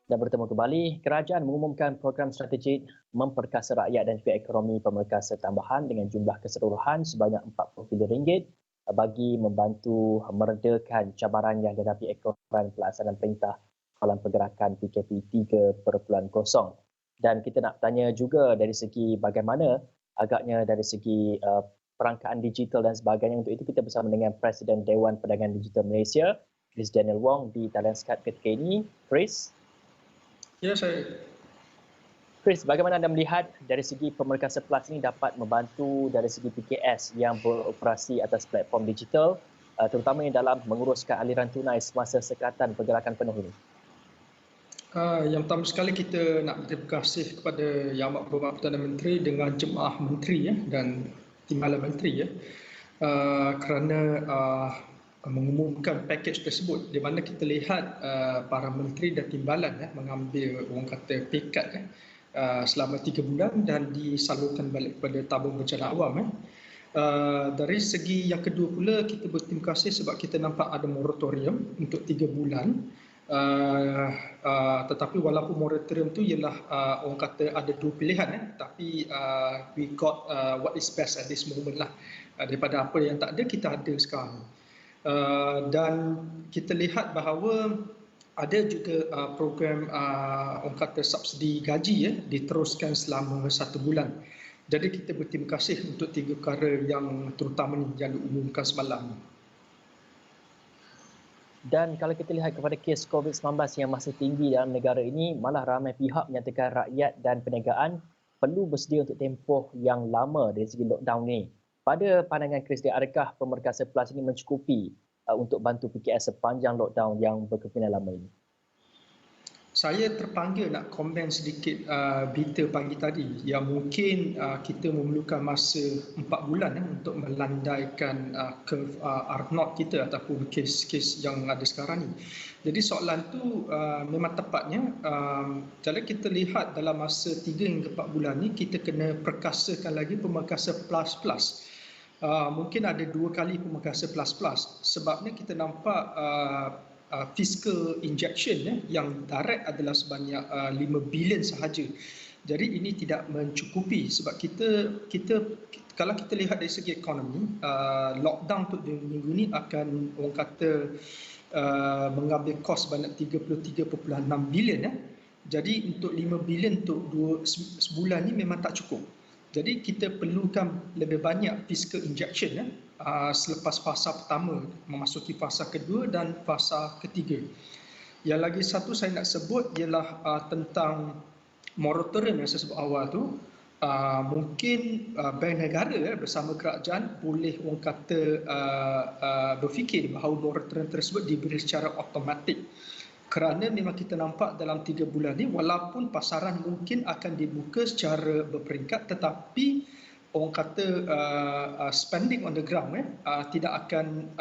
Dan bertemu kembali, kerajaan mengumumkan program strategik memperkasa rakyat dan juga ekonomi pemerkasa tambahan dengan jumlah keseluruhan sebanyak RM40 bagi membantu meredakan cabaran yang dihadapi ekoran pelaksanaan perintah Kawalan Pergerakan PKP 3.0. Dan kita nak tanya juga dari segi bagaimana agaknya dari segi perangkaan digital dan sebagainya. Untuk itu kita bersama dengan Presiden Dewan Perdagangan Digital Malaysia, Chris Daniel Wong di talian Skype ketika ini. Chris. Ya, saya. Chris, bagaimana anda melihat dari segi Pemerkasa Plus ini dapat membantu dari segi PKS yang beroperasi atas platform digital, terutamanya dalam menguruskan aliran tunai semasa sekatan pergerakan penuh ini? Yang pertama sekali kita nak berterima kasih kepada Yang Amat Berhormat Perdana Menteri dengan jemaah menteri dan timbalan menteri kerana mengumumkan pakej tersebut, di mana kita lihat para menteri dan timbalan mengambil orang kata pay cut selama 3 bulan dan disalurkan balik kepada tabung bencana awam. Dari segi yang kedua pula, kita berterima kasih sebab kita nampak ada moratorium untuk 3 bulan. Tetapi walaupun moratorium tu ialah orang kata ada dua pilihan, tapi we got what is best at this moment lah. Daripada apa yang tak ada, kita ada sekarang. Dan kita lihat bahawa ada juga program orang kata subsidi gaji diteruskan selama 1 bulan. Jadi kita berterima kasih untuk 3 perkara yang terutama yang diumumkan semalam. Dan kalau kita lihat kepada kes COVID-19 yang masih tinggi dalam negara ini, malah ramai pihak menyatakan rakyat dan perniagaan perlu bersedia untuk tempoh yang lama dari segi lockdown ini. Pada pandangan Chris, adakah Pemerkasa Plus ini mencukupi untuk bantu PKS sepanjang lockdown yang berkempinan lama ini? Saya terpanggil nak komen sedikit berita pagi tadi yang mungkin kita memerlukan masa 4 bulan untuk melandaikan curve R0 kita ataupun kes-kes yang ada sekarang ni. Jadi soalan tu memang tepatnya kalau kita lihat dalam masa 3 hingga 4 bulan ni kita kena perkasakan lagi Pemerkasa Plus. Mungkin ada 2 kali Pemerkasa Plus. Sebabnya kita nampak fiscal injection yang direct adalah sebanyak 5 bilion sahaja. Jadi ini tidak mencukupi sebab kita kalau kita lihat dari segi ekonomi, lockdown untuk 2 minggu ni akan orang kata mengambil kos banyak 33.6 bilion. Jadi untuk 5 bilion untuk 2 sebulan ni memang tak cukup. Jadi kita perlukan lebih banyak fiscal injection selepas fasa pertama memasuki fasa kedua dan fasa ketiga. Yang lagi satu saya nak sebut ialah tentang moratorium yang saya sebut awal tu. Mungkin Bank Negara bersama kerajaan boleh orang kata berfikir bahawa moratorium tersebut diberi secara automatik. Kerana memang kita nampak dalam 3 bulan ni walaupun pasaran mungkin akan dibuka secara berperingkat, tetapi orang kata spending on the ground tidak akan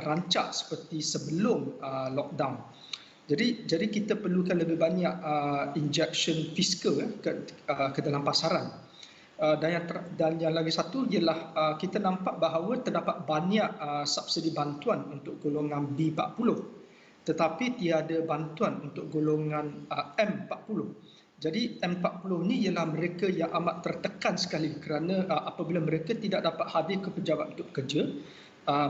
rancak seperti sebelum lockdown. Jadi kita perlukan lebih banyak injection fiskal ke dalam pasaran. Dan yang lagi satu ialah kita nampak bahawa terdapat banyak subsidi bantuan untuk golongan B40. Tetapi tiada bantuan untuk golongan M40. Jadi M40 ni ialah mereka yang amat tertekan sekali kerana apabila mereka tidak dapat hadir ke pejabat untuk kerja,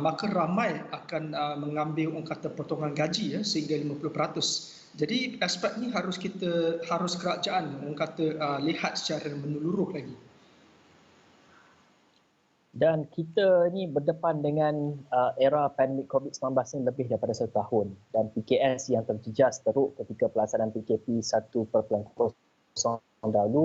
maka ramai akan mengambil orang kata potongan gaji sehingga 50%. Jadi aspek ni harus kerajaan orang kata lihat secara menyeluruh lagi. Dan kita ni berdepan dengan era pandemik COVID-19 ini lebih daripada 1 tahun dan PKS yang terjejas teruk ketika pelaksanaan PKP 1.0 dahulu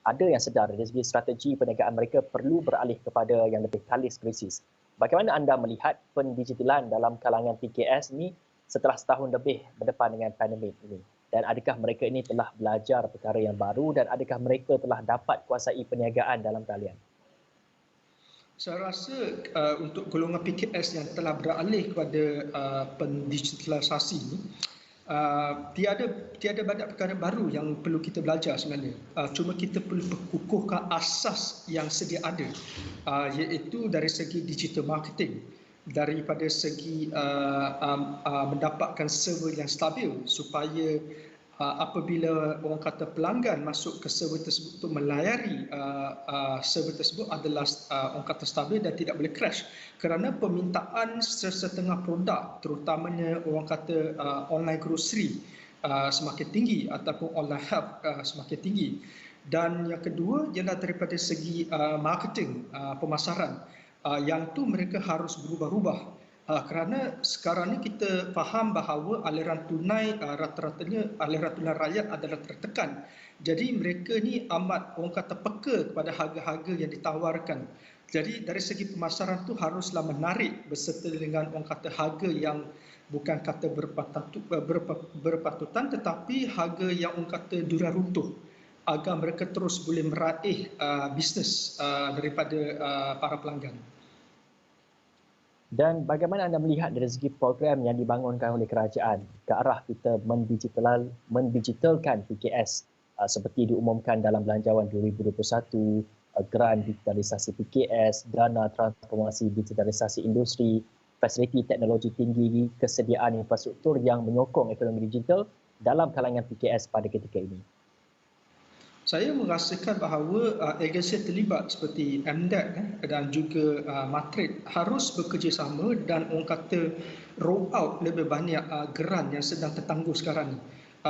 ada yang sedar dari segi strategi perniagaan mereka perlu beralih kepada yang lebih kalis krisis. Bagaimana anda melihat pendigitalan dalam kalangan PKS ini setelah setahun lebih berdepan dengan pandemik ini? Dan adakah mereka ini telah belajar perkara yang baru dan adakah mereka telah dapat kuasai perniagaan dalam talian? Saya rasa untuk golongan PKS yang telah beralih kepada pendigitalisasi ini, tiada banyak perkara baru yang perlu kita belajar sebenarnya. Cuma kita perlu kukuhkan asas yang sedia ada, iaitu dari segi digital marketing, daripada segi mendapatkan server yang stabil supaya apabila orang kata pelanggan masuk ke server tersebut untuk melayari server tersebut adalah orang kata stabil dan tidak boleh crash, kerana permintaan sesetengah produk terutamanya orang kata online grocery semakin tinggi ataupun online health semakin tinggi. Dan yang kedua ialah daripada segi marketing, pemasaran, yang tu mereka harus berubah-ubah. Kerana sekarang ni kita faham bahawa aliran tunai rata-ratanya aliran tunai rakyat adalah tertekan. Jadi mereka ni amat orang kata peka kepada harga-harga yang ditawarkan. Jadi dari segi pemasaran tu haruslah menarik berserta dengan orang kata harga yang bukan kata berpatutan tetapi harga yang orang kata durian runtuh, agar mereka terus boleh meraih bisnes daripada para pelanggan. Dan bagaimana anda melihat dari segi program yang dibangunkan oleh kerajaan ke arah kita mendigitalkan PKS seperti diumumkan dalam Belanjawan 2021, geran digitalisasi PKS, dana transformasi digitalisasi industri, fasiliti teknologi tinggi, kesediaan infrastruktur yang menyokong ekonomi digital dalam kalangan PKS pada ketika ini? Saya merasakan bahawa agensi terlibat seperti MDEC dan juga Matrik harus bekerjasama dan orang kata roll out lebih banyak geran yang sedang tertangguh sekarang ni.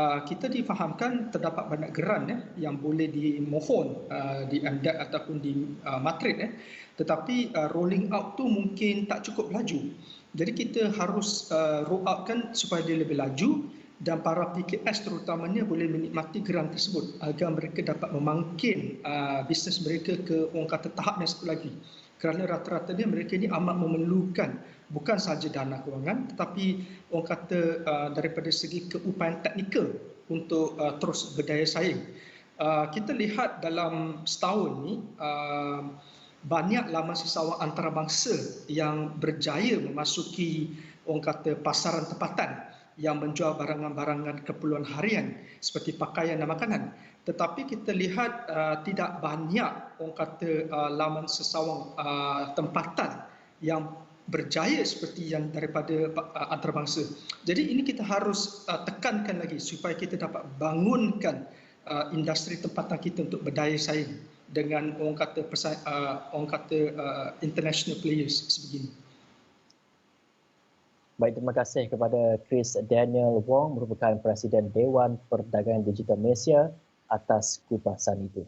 Kita difahamkan terdapat banyak geran yang boleh dimohon di MDEC ataupun di Matrik, tetapi rolling out tu mungkin tak cukup laju. Jadi kita harus roll outkan supaya dia lebih laju dan para PKS terutamanya boleh menikmati geran tersebut agar mereka dapat memangkin bisnes mereka ke orang kata tahap yang satu lagi. Kerana rata-ratanya mereka ini amat memerlukan bukan sahaja dana kewangan tetapi orang kata daripada segi keupayaan teknikal untuk terus berdaya saing. Kita lihat dalam setahun ni banyak laman sesawan antarabangsa yang berjaya memasuki orang kata pasaran tempatan yang menjual barangan-barangan keperluan harian seperti pakaian dan makanan. Tetapi kita lihat tidak banyak orang kata laman sesawang tempatan yang berjaya seperti yang daripada antarabangsa. Jadi ini kita harus tekankan lagi supaya kita dapat bangunkan industri tempatan kita untuk berdaya saing dengan orang kata international players sebegini. Baik, terima kasih kepada Chris Daniel Wong, merupakan Presiden Dewan Perdagangan Digital Malaysia atas kupasan itu.